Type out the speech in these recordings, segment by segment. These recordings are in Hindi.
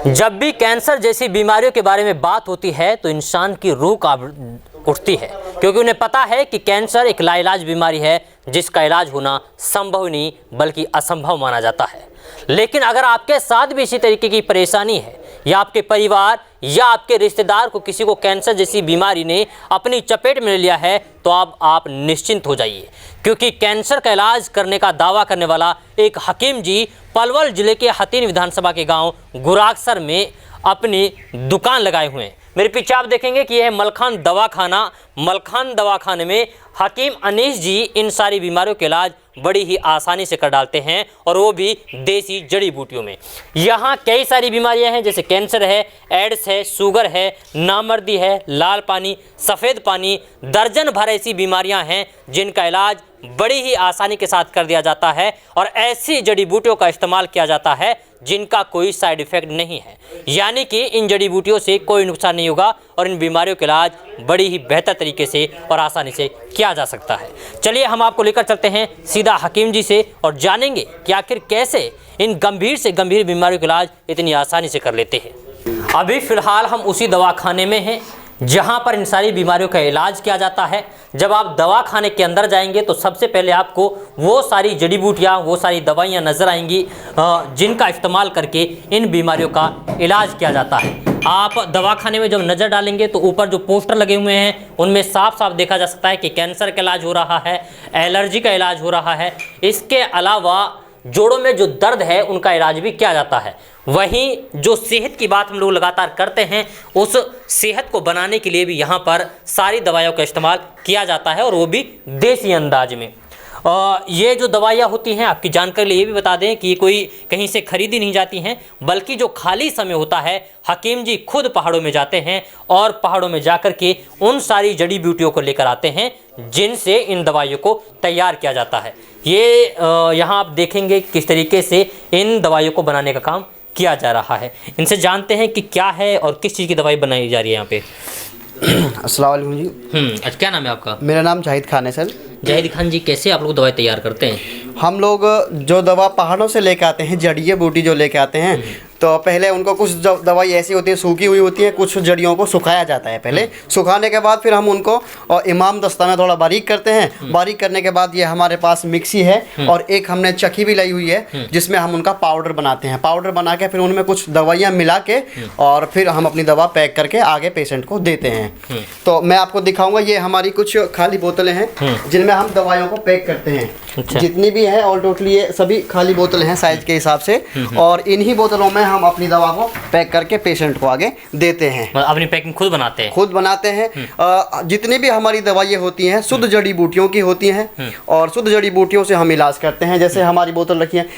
जब भी कैंसर जैसी बीमारियों के बारे में बात होती है तो इंसान की रूह कांप उठती है, क्योंकि उन्हें पता है कि कैंसर एक लाइलाज बीमारी है जिसका इलाज होना संभव नहीं बल्कि असंभव माना जाता है। लेकिन अगर आपके साथ भी इसी तरीके की परेशानी है या आपके परिवार या आपके रिश्तेदार को किसी को कैंसर जैसी बीमारी ने अपनी चपेट में ले लिया है तो अब आप निश्चिंत हो जाइए, क्योंकि कैंसर का इलाज करने का दावा करने वाला एक हकीम जी पलवल जिले के हथीन विधानसभा के गांव गुरागसर में अपनी दुकान लगाए हुए हैं। मेरे पीछे आप देखेंगे कि यह मलखान दवाखाना, मलखान दवाखाने में हकीम अनीस जी इन सारी बीमारियों के इलाज बड़ी ही आसानी से कर डालते हैं, और वो भी देसी जड़ी बूटियों में। यहाँ कई सारी बीमारियां हैं, जैसे कैंसर है, एड्स है, शुगर है, नामर्दी है, लाल पानी, सफ़ेद पानी, दर्जन भर ऐसी बीमारियां हैं जिनका इलाज बड़ी ही आसानी के साथ कर दिया जाता है, और ऐसी जड़ी बूटियों का इस्तेमाल किया जाता है जिनका कोई साइड इफ़ेक्ट नहीं है। यानी कि इन जड़ी बूटियों से कोई नुकसान नहीं होगा और इन बीमारियों का इलाज बड़ी ही बेहतर तरीके से और आसानी से किया जा सकता है। चलिए हम आपको लेकर चलते हैं सीधा हकीम जी से और जानेंगे कि आखिर कैसे इन गंभीर से गंभीर बीमारियों का इलाज इतनी आसानी से कर लेते हैं। अभी फ़िलहाल हम उसी दवाखाने में हैं जहां पर इन सारी बीमारियों का इलाज किया जाता है। जब आप दवा खाने के अंदर जाएंगे तो सबसे पहले आपको वो सारी जड़ी बूटियाँ, वो सारी दवाइयाँ नज़र आएंगी जिनका इस्तेमाल करके इन बीमारियों का इलाज किया जाता है। आप दवा खाने में जब नज़र डालेंगे तो ऊपर जो पोस्टर लगे हुए हैं उनमें साफ साफ देखा जा सकता है कि कैंसर का इलाज हो रहा है, एलर्जी का इलाज हो रहा है। इसके अलावा जोड़ों में जो दर्द है उनका इलाज भी किया जाता है। वहीं जो सेहत की बात हम लोग लगातार करते हैं, उस सेहत को बनाने के लिए भी यहाँ पर सारी दवाइयों का इस्तेमाल किया जाता है, और वो भी देसी अंदाज में। ये जो दवाइयाँ होती हैं, आपकी जानकारी लिए ये भी बता दें कि ये कोई कहीं से खरीदी नहीं जाती हैं, बल्कि जो खाली समय होता है हकीम जी खुद पहाड़ों में जाते हैं और पहाड़ों में जाकर के उन सारी जड़ी बूटियों को लेकर आते हैं जिनसे इन दवाइयों को तैयार किया जाता है। ये यहाँ आप देखेंगे किस तरीके से इन दवाइयों को बनाने का काम किया जा रहा है। इनसे जानते हैं कि क्या है और किस चीज़ की दवाई बनाई जा रही है यहाँ पे। अस्सलाम वालेकुम जी। अच्छा, क्या नाम है आपका? मेरा नाम जाहिद खान है सर। जाहिद खान जी, कैसे आप लोग दवाई तैयार करते हैं? हम लोग जो दवा पहाड़ों से लेके आते हैं, जड़ियाँ बूटी जो लेके आते हैं, तो पहले उनको कुछ दवाई ऐसी होती है सूखी हुई होती है, कुछ जड़ियों को सुखाया जाता है। पहले सुखाने के बाद फिर हम उनको और इमाम दस्ता में थोड़ा बारीक करते हैं। बारीक करने के बाद ये हमारे पास मिक्सी है और एक हमने चक्की भी लाई हुई है जिसमें हम उनका पाउडर बनाते हैं। पाउडर बना के फिर उनमें कुछ दवाइयाँ मिला के और फिर हम अपनी दवा पैक करके आगे पेशेंट को देते हैं। तो मैं आपको दिखाऊंगा, ये हमारी कुछ खाली बोतलें हैं जिनमें हम दवाइयों को पैक करते हैं। जितनी भी है और टोटली ये सभी खाली बोतल हैं साइज के हिसाब से, और इन्हीं बोतलों में हम अपनी दवा को पैक करके पेशेंट को आगे देते हैं। अपनी पैकिंग खुद बनाते हैं? खुद बनाते हैं। जितनी भी हमारी दवाइयाँ होती हैं शुद्ध जड़ी बूटियों की होती हैं और शुद्ध जड़ी बूटियों से हम इलाज करते हैं। जैसे हमारी बोतल रखी है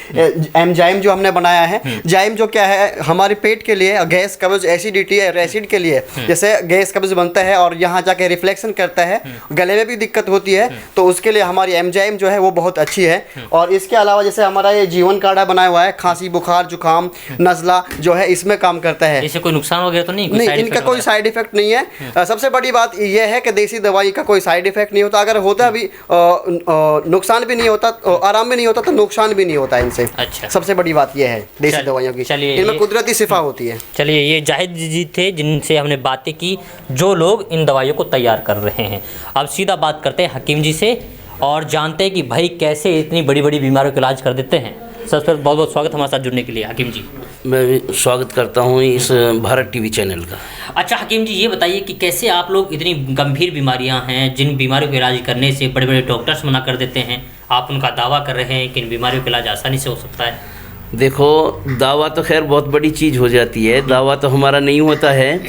एमजाइम जो हमने बनाया है। जाइम जो क्या है, हमारे पेट के लिए गैस कब्ज, एसिडिटी है, एसिड के लिए जैसे गैस कब्ज बनता है और यहाँ जाके रिफ्लेक्शन करता है, गले में भी दिक्कत होती है, तो उसके लिए हमारी एमजाइम जो है वो बहुत अच्छी है। और इसके अलावा जैसे हमारा ये जीवन काढ़ा बनाया हुआ है, खांसी बुखार जुकाम नज़ला जो है इसमें काम करता है। इससे कोई नुकसान वगैरह तो नहीं? इनका कोई साइड इफेक्ट नहीं है। सबसे बड़ी बात यह है कि देसी दवाई का कोई साइड इफेक्ट नहीं होता। अगर होता भी नुकसान भी नहीं होता, आराम भी नहीं होता, तो नुकसान भी नहीं होता इनसे। अच्छा, सबसे बड़ी बात यह है देसी दवाइयों की, इनमें कुदरती शिफा होती है। चलिए, ये जाहिद जी थे जिनसे हमने बातें की, जो लोग इन दवाइयों को तैयार कर रहे हैं। अब सीधा बात करते हैं हकीम जी से और जानते हैं कि भाई कैसे इतनी बड़ी बड़ी बीमारियों का इलाज कर देते हैं। सबसे पहले बहुत बहुत स्वागत हमारे साथ जुड़ने के लिए हकीम जी। मैं भी स्वागत करता हूँ इस भारत टीवी चैनल का। अच्छा हकीम जी, ये बताइए कि कैसे आप लोग इतनी गंभीर बीमारियां हैं जिन बीमारियों का इलाज करने से बड़े बड़े डॉक्टर्स मना कर देते हैं, आप उनका दावा कर रहे हैं कि इन बीमारियों का इलाज आसानी से हो सकता है? देखो, दावा तो खैर बहुत बड़ी चीज़ हो जाती है। दावा तो हमारा नहीं होता है,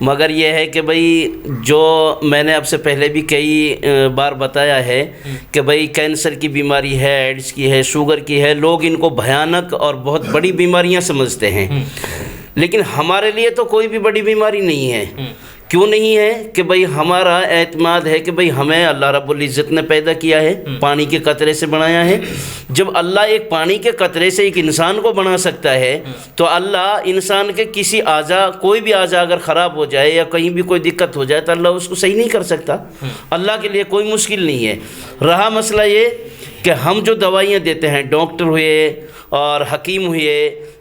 मगर यह है कि भाई जो मैंने आपसे पहले भी कई बार बताया है कि भाई कैंसर की बीमारी है, एड्स की है, शुगर की है, लोग इनको भयानक और बहुत बड़ी बीमारियां समझते हैं, लेकिन हमारे लिए तो कोई भी बड़ी बीमारी नहीं है। क्यों नहीं है? कि भाई हमारा एतमाद है कि भाई हमें अल्लाह रब्बुल इज़्ज़त ने पैदा किया है, पानी के कतरे से बनाया है। जब अल्लाह एक पानी के कतरे से एक इंसान को बना सकता है, तो अल्लाह इंसान के किसी आज़ा, कोई भी आज़ा अगर ख़राब हो जाए या कहीं भी कोई दिक्कत हो जाए तो अल्लाह उसको सही नहीं कर सकता। अल्लाह के लिए कोई मुश्किल नहीं है। रहा मसला ये कि हम जो दवाइयाँ देते हैं, डॉक्टर हुए और हकीम हुए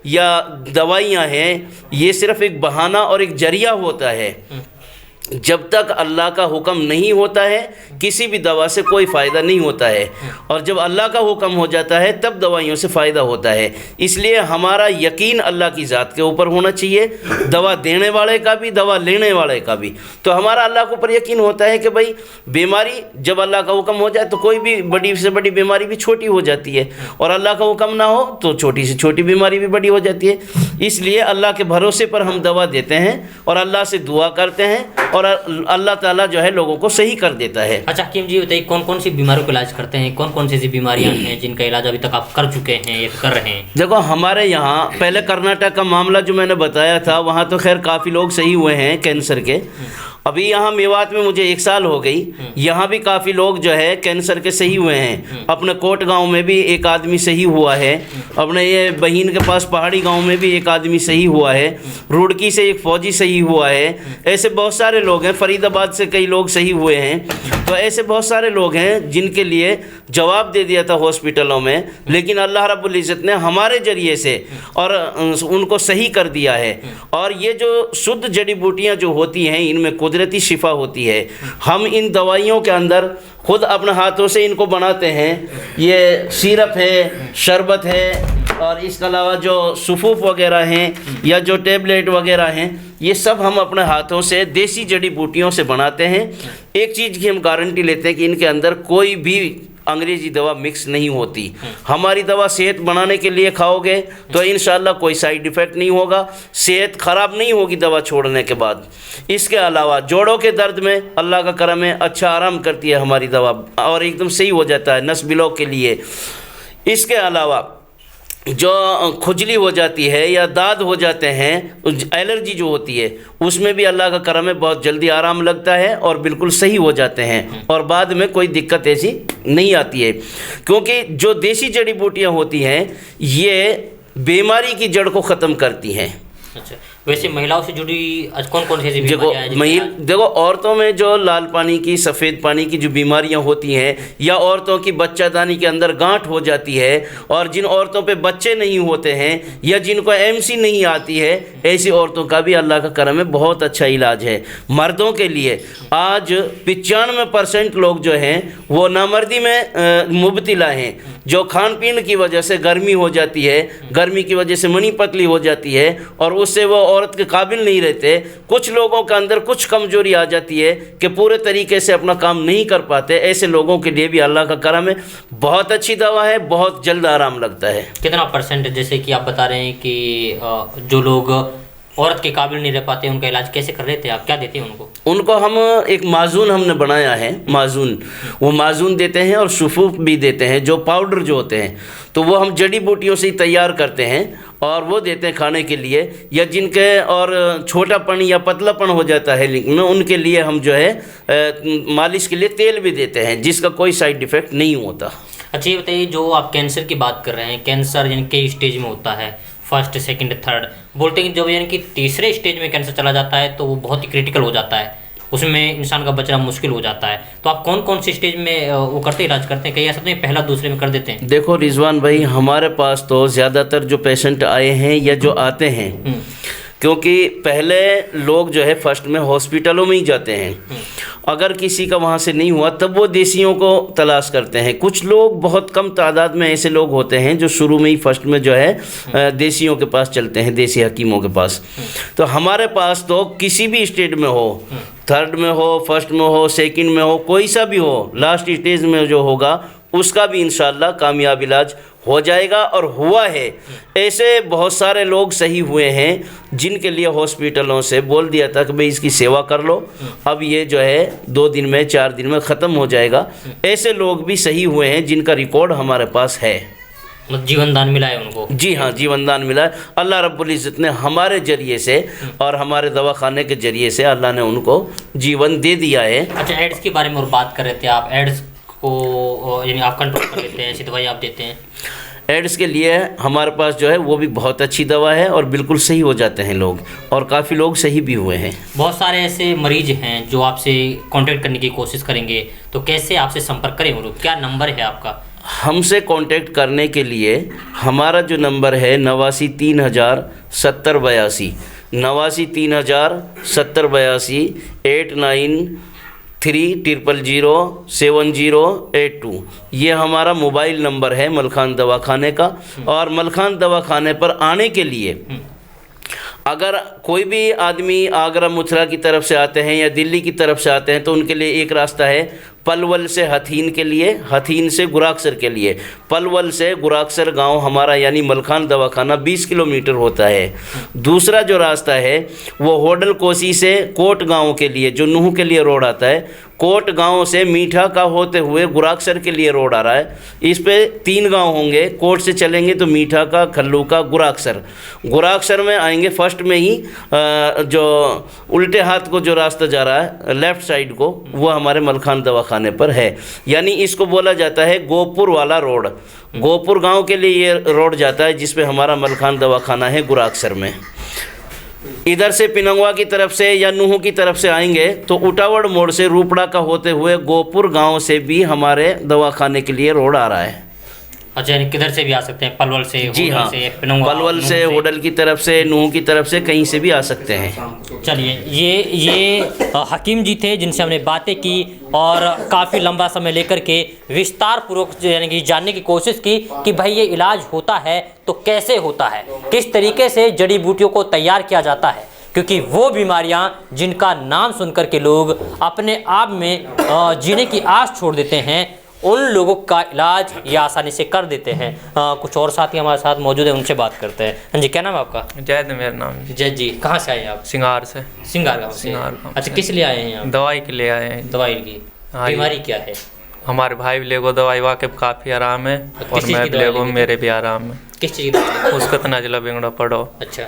या दवाइयाँ हैं, ये सिर्फ़ एक बहाना और एक जरिया होता है। जब तक अल्लाह का हुक्म नहीं होता है किसी भी दवा से कोई फ़ायदा नहीं होता है, और जब अल्लाह का हुक्म हो जाता है तब दवाइयों से फ़ायदा होता है। इसलिए हमारा यकीन अल्लाह की ज़ात के ऊपर होना चाहिए, दवा देने वाले का भी, दवा लेने वाले का भी। तो हमारा अल्लाह के ऊपर यकीन होता है कि भाई बीमारी जब अल्लाह का हुक्म हो जाए तो कोई भी बड़ी से बड़ी बीमारी भी छोटी हो जाती है, और अल्लाह का हुक्म ना हो तो छोटी से छोटी बीमारी भी बड़ी हो जाती है। इसलिए अल्लाह के भरोसे पर हम दवा देते हैं और अल्लाह से दुआ करते हैं, और अल्लाह ताला जो है लोगों को सही कर देता है। अच्छा हकीम जी बताइए, कौन कौन सी बीमारियों का इलाज करते हैं, कौन कौन सी ऐसी बीमारियां हैं जिनका इलाज अभी तक आप कर चुके हैं या कर रहे हैं? देखो हमारे यहाँ पहले कर्नाटक का मामला जो मैंने बताया था, वहाँ तो खैर काफ़ी लोग सही हुए हैं कैंसर के। अभी यहाँ मेवात में मुझे 1 साल हो गई, यहाँ भी काफ़ी लोग जो है कैंसर के सही हुए हैं। अपने कोट गांव में भी एक आदमी सही हुआ है, अपने ये बहीन के पास पहाड़ी गांव में भी एक आदमी सही हुआ है, रुड़की से एक फ़ौजी सही हुआ है। ऐसे बहुत सारे लोग हैं, फरीदाबाद से कई लोग सही हुए हैं। तो ऐसे बहुत सारे लोग हैं जिनके लिए जवाब दे दिया था हॉस्पिटलों में, लेकिन अल्लाह रब्बुल इज़्ज़त ने हमारे ज़रिए से और उनको सही कर दिया है। और ये जो शुद्ध जड़ी बूटियाँ जो होती हैं, इनमें कुदरती शिफा होती है। हम इन दवाइयों के अंदर खुद अपने हाथों से इनको बनाते हैं। ये सिरप है, शरबत है, और इसके अलावा जो सुफूफ वगैरह हैं या जो टेबलेट वगैरह हैं, ये सब हम अपने हाथों से देसी जड़ी बूटियों से बनाते हैं। एक चीज़ की हम गारंटी लेते हैं कि इनके अंदर कोई भी अंग्रेज़ी दवा मिक्स नहीं होती। हमारी दवा सेहत बनाने के लिए खाओगे तो इंशाल्लाह कोई साइड इफ़ेक्ट नहीं होगा, सेहत ख़राब नहीं होगी दवा छोड़ने के बाद। इसके अलावा जोड़ों के दर्द में अल्लाह का करम है, अच्छा आराम करती है हमारी दवा और एकदम सही हो जाता है नस बिलों के लिए। इसके अलावा जो खुजली हो जाती है या दाद हो जाते हैं, एलर्जी जो होती है, उसमें भी अल्लाह का करम है बहुत जल्दी आराम लगता है और बिल्कुल सही हो जाते हैं, और बाद में कोई दिक्कत ऐसी नहीं आती है। क्योंकि जो देसी जड़ी बूटियाँ होती हैं ये बीमारी की जड़ को ख़त्म करती हैं। अच्छा, वैसे महिलाओं से जुड़ी कौन कौन सी ऐसी बीमारियां हैं? देखो औरतों में जो लाल पानी की, सफ़ेद पानी की जो बीमारियां होती हैं, या औरतों की बच्चादानी के अंदर गांठ हो जाती है, और जिन औरतों पे बच्चे नहीं होते हैं या जिनको एमसी नहीं आती है, ऐसी औरतों का भी अल्लाह का करम है बहुत अच्छा इलाज है। मर्दों के लिए आज 95% लोग जो हैं वो नामर्दी में मुब्तला हैं, जो खान पीन की वजह से गर्मी हो जाती है, गर्मी की वजह से मनी पतली हो जाती है और उससे वो औरत के काबिल नहीं रहते। कुछ लोगों के अंदर कुछ कमजोरी आ जाती है कि पूरे तरीके से अपना काम नहीं कर पाते। ऐसे लोगों के लिए भी अल्लाह का करम है, बहुत अच्छी दवा है, बहुत जल्द आराम लगता है। कितना परसेंट, जैसे कि आप बता रहे हैं कि जो लोग औरत के काबिल नहीं रह पाते, उनका इलाज कैसे कर रहे थे आप, क्या देते हैं उनको? हम एक माजून हमने बनाया है, माजून, वो माजून देते हैं और सुफूफ भी देते हैं, जो पाउडर जो होते हैं, तो वो हम जड़ी बूटियों से ही तैयार करते हैं और वो देते हैं खाने के लिए। या जिनके और छोटापन या पतलापन हो जाता है लिंग में, उनके लिए हम जो है मालिश के लिए तेल भी देते हैं, जिसका कोई साइड इफ़ेक्ट नहीं होता। अच्छा ये बताइए, जो आप कैंसर की बात कर रहे हैं, कैंसर यानी कई स्टेज में होता है, फर्स्ट, सेकंड, थर्ड, बोलते हैं कि जब यानी कि तीसरे स्टेज में कैंसर चला जाता है तो वो बहुत ही क्रिटिकल हो जाता है, उसमें इंसान का बचना मुश्किल हो जाता है। तो आप कौन कौन से स्टेज में वो करते इलाज करते हैं? कहीं ऐसा नहीं पहला दूसरे में कर देते हैं? देखो रिजवान भाई, हमारे पास तो ज़्यादातर जो पेशेंट आए हैं या जो आते हैं, क्योंकि पहले लोग जो है फर्स्ट में हॉस्पिटलों में ही जाते हैं, अगर किसी का वहाँ से नहीं हुआ तब वो देसियों को तलाश करते हैं। कुछ लोग, बहुत कम तादाद में ऐसे लोग होते हैं जो शुरू में ही फर्स्ट में जो है देसियों के पास चलते हैं, देसी हकीमों के पास। तो हमारे पास तो किसी भी स्टेज में हो, थर्ड में हो, फर्स्ट में हो, सेकंड में हो, कोई सा भी हो, लास्ट स्टेज में जो होगा उसका भी इंशाल्लाह कामयाब इलाज हो जाएगा और हुआ है। ऐसे बहुत सारे लोग सही हुए हैं जिनके लिए हॉस्पिटलों से बोल दिया था कि भाई इसकी सेवा कर लो, अब ये जो है 2 दिन में 4 दिन में ख़त्म हो जाएगा। ऐसे लोग भी सही हुए हैं जिनका रिकॉर्ड हमारे पास है। जीवन दान मिला है उनको? जी हाँ, जीवन दान मिला है। अल्लाह रब्बुल इज़्ज़त ने हमारे ज़रिए से और हमारे दवाखाने के ज़रिए से अल्लाह ने उनको जीवन दे दिया है। अच्छा, एड्स के बारे में और बात कर रहे थे आप, एड्स को यानी आप कंट्रोल कर लेते हैं, ऐसी दवाई आप देते हैं? एड्स के लिए हमारे पास जो है वो भी बहुत अच्छी दवा है और बिल्कुल सही हो जाते हैं लोग, और काफ़ी लोग सही भी हुए हैं। बहुत सारे ऐसे मरीज हैं जो आपसे कांटेक्ट करने की कोशिश करेंगे, तो कैसे आपसे संपर्क करें वो लोग, क्या नंबर है आपका? हमसे कांटेक्ट करने के लिए हमारा जो नंबर है 89307082, 89307082, 8930007082, ये हमारा मोबाइल नंबर है मलखान दवाखाने का। और मलखान दवाखाने पर आने के लिए अगर कोई भी आदमी आगरा मथुरा की तरफ से आते हैं या दिल्ली की तरफ से आते हैं तो उनके लिए एक रास्ता है पलवल से हथीन के लिए, हथीन से गुराक्सर के लिए। पलवल से गुराक्सर गांव हमारा यानी मलखान दवाखाना 20 किलोमीटर होता है। दूसरा जो रास्ता है वो होडल कोसी से कोट गांव के लिए, जो नूह के लिए रोड आता है, कोट गांव से मीठा का होते हुए गुराक्सर के लिए रोड आ रहा है। इस पे 3 गांव होंगे। कोट से चलेंगे तो मीठा का, खल्लू का, गुराक्सर। गुराक्सर में आएंगे फर्स्ट में ही जो उल्टे हाथ को जो रास्ता जा रहा है लेफ़्ट साइड को, वो हमारे मलखान दवाखाने पर है। यानी इसको बोला जाता है गोपुर वाला रोड। गोपुर गांव के लिए ये रोड जाता है जिस पे हमारा मलखान दवाखाना है गुराक्सर में। इधर से पिनंगवा की तरफ से या नूह की तरफ से आएंगे तो उटावड़ मोड़ से रूपड़ा का होते हुए गोपुर गांव से भी हमारे दवाखाने के लिए रोड आ रहा है। अच्छा, यानी किधर से भी आ सकते हैं? पलवल से, जी होडल हाँ, से, पिनंगवा, पलवल नूह से, होडल की तरफ से, नूह की तरफ से, कहीं से भी आ सकते हैं। चलिए, ये हकीम जी थे जिनसे हमने बातें की और काफ़ी लंबा समय लेकर के विस्तार पूर्वक यानी कि जानने की कोशिश की कि भाई ये इलाज होता है तो कैसे होता है, किस तरीके से जड़ी बूटियों को तैयार किया जाता है। क्योंकि वो बीमारियां जिनका नाम सुनकर के लोग अपने आप में जीने की आस छोड़ देते हैं, उन लोगों का इलाज ये आसानी से कर देते हैं। कुछ और साथी हमारे साथ मौजूद हैं, उनसे बात करते हैं। हाँ जी, क्या नाम है आपका? जैद मेरा नाम जी। जैद जी, कहाँ से आए हैं आप? सिंगार से। सिंगार गाँव से। सिंगार गाँव अच्छा, किस लिए आए हैं आप? दवाई के लिए आए हैं। दवाई की हाँ जी। बीमारी क्या है? हमारे भाई भी लेगो दवाई वाकिफ काफ़ी आराम है और चीज़ मैं की भी दवाई लेगो लेके मेरे भी आराम है। किस चीज़ की दवाई? उसका तना जिला बिगड़ा पड़ो अच्छा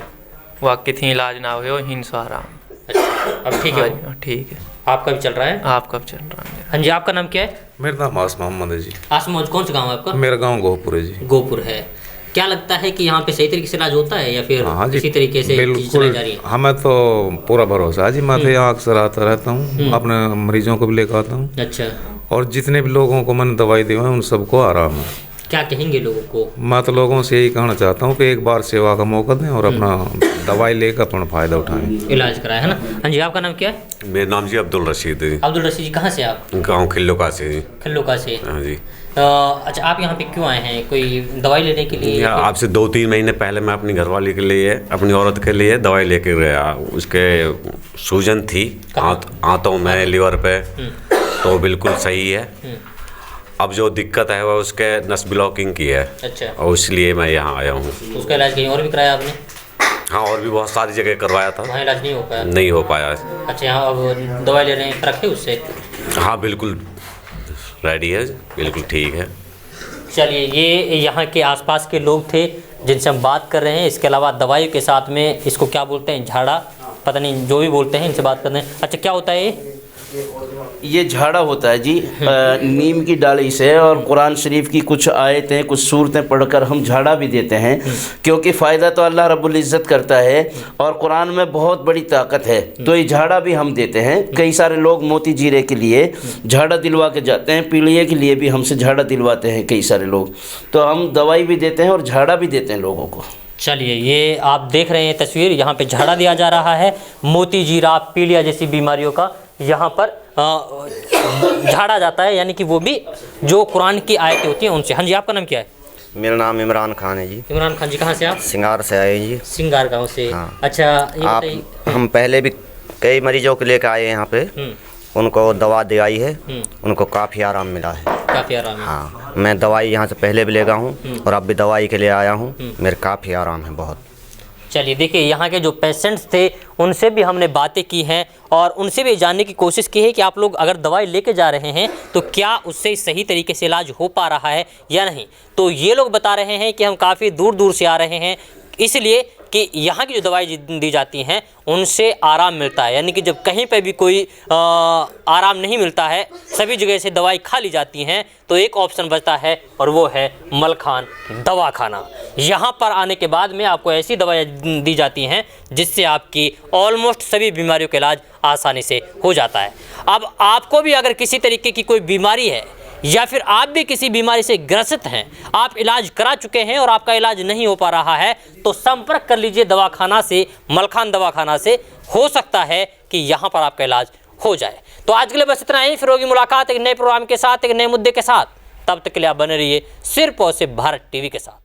वाकई थी इलाज ना हो हिन सो आराम। अच्छा, अब ठीक है। हाँ जी, ठीक है। आपका भी चल रहा है? आप कब चल रहा है? हाँ जी, आपका नाम क्या है? मेरा नाम आस मोहम्मद है जी। आसमौज, कौन सा गाँव है आपका? मेरा गांव गोहपुर है जी। गोपुर है। क्या लगता है कि यहाँ पे सही तरीके से इलाज होता है या फिर हाँ जी, इसी तरीके से चीज़ चलाई बिल्कुल। जा रही है? हमें तो पूरा भरोसा है जी। मैं तो यहाँ अक्सर आता रहता हूँ, अपने मरीजों को भी लेकर आता हूँ अच्छा, और जितने भी लोगों को मैंने दवाई दी है उन सबको आराम है। क्या कहेंगे लोगों को? मैं तो लोगों से यही कहना चाहता हूँ कि एक बार सेवा का मौका दें और अपना दवाई लेकर अपना फ़ायदा उठाएं। इलाज कराए, है ना? हाँ जी, आपका नाम क्या है? मेरा नाम जी अब्दुल रशीद है। अब्दुल रशीद जी, कहाँ से आप? गाँव खिल्लोका से जी। खिल्लोका से। हाँ जी। अच्छा, आप यहाँ पे क्यों आए हैं? कोई दवाई लेने के लिए? आपसे 2-3 महीने पहले मैं अपनी घरवाली के लिए, अपनी औरत के लिए दवाई लेके गया। उसके सूजन थी आंतों में, लीवर पे, तो बिल्कुल सही है। अब जो दिक्कत है वह उसके नस ब्लॉकिंग की है। अच्छा, और इसलिए मैं यहाँ आया हूँ। उसका इलाज कहीं और भी कराया आपने? हाँ, और भी बहुत सारी जगह करवाया था, वहाँ इलाज नहीं हो पाया? नहीं हो पाया। अच्छा, यहाँ अब दवाई ले रहे हैं, फर्क है उससे? हाँ, बिल्कुल रेडी है, बिल्कुल ठीक है। चलिए, ये यहाँ के आसपास के लोग थे जिनसे हम बात कर रहे हैं। इसके अलावा दवाई के साथ में इसको क्या बोलते हैं, झाड़ा, पता नहीं, जो भी बोलते हैं, इनसे बात करते हैं। अच्छा, क्या होता है ये झाड़ा होता है जी नीम की डाली से, और कुरान शरीफ की कुछ आयतें, कुछ सूरतें पढ़कर हम झाड़ा भी देते हैं, क्योंकि फ़ायदा तो अल्लाह रब्बुल इज़्ज़त करता है और कुरान में बहुत बड़ी ताकत है। तो ये झाड़ा भी हम देते हैं। कई सारे लोग मोती जीरे के लिए झाड़ा दिलवा के जाते हैं, पीलिए के लिए भी हमसे झाड़ा दिलवाते हैं कई सारे लोग। तो हम दवाई भी देते हैं और झाड़ा भी देते हैं लोगों को। चलिए, ये आप देख रहे हैं तस्वीर, यहाँ पे झाड़ा दिया जा रहा है। मोती जीरा, पीलिया जैसी बीमारियों का यहाँ पर झाड़ा जाता है, यानी कि वो भी जो कुरान की आयतें होती हैं उनसे। हाँ जी, आपका नाम क्या है? मेरा नाम इमरान खान है जी। इमरान खान जी, कहाँ से आप? सिंगार से आए जी। सिंगार गांव से। हाँ। अच्छा, ये आप बताइए। हम पहले भी कई मरीजों को लेकर आए हैं यहाँ पे, उनको दवा दिलाई है, उनको काफ़ी आराम मिला है। काफ़ी आराम है। हाँ, मैं दवाई यहाँ से पहले भी ले गया हूँ और अब भी दवाई के लिए आया हूँ। मेरे काफ़ी आराम है बहुत। चलिए, देखिए, यहाँ के जो पेशेंट्स थे उनसे भी हमने बातें की हैं और उनसे भी जानने की कोशिश की है कि आप लोग अगर दवाई लेके जा रहे हैं तो क्या उससे सही तरीके से इलाज हो पा रहा है या नहीं। तो ये लोग बता रहे हैं कि हम काफ़ी दूर दूर से आ रहे हैं, इसलिए कि यहाँ की जो दवाई दी जाती हैं उनसे आराम मिलता है। यानी कि जब कहीं पे भी कोई आराम नहीं मिलता है, सभी जगह से दवाई खा ली जाती हैं, तो एक ऑप्शन बचता है और वो है मलखान दवाखाना। यहाँ पर आने के बाद में आपको ऐसी दवाइयाँ दी जाती हैं जिससे आपकी ऑलमोस्ट सभी बीमारियों का इलाज आसानी से हो जाता है। अब आपको भी अगर किसी तरीके की कोई बीमारी है या फिर आप भी किसी बीमारी से ग्रसित हैं, आप इलाज करा चुके हैं और आपका इलाज नहीं हो पा रहा है, तो संपर्क कर लीजिए दवाखाना से, मलखान दवाखाना से। हो सकता है कि यहाँ पर आपका इलाज हो जाए। तो आज के लिए बस इतना ही, फिर होगी मुलाकात एक नए प्रोग्राम के साथ, एक नए मुद्दे के साथ। तब तक के लिए आप बने रहिए सिर्फ और सिर्फ भारत टीवी के साथ।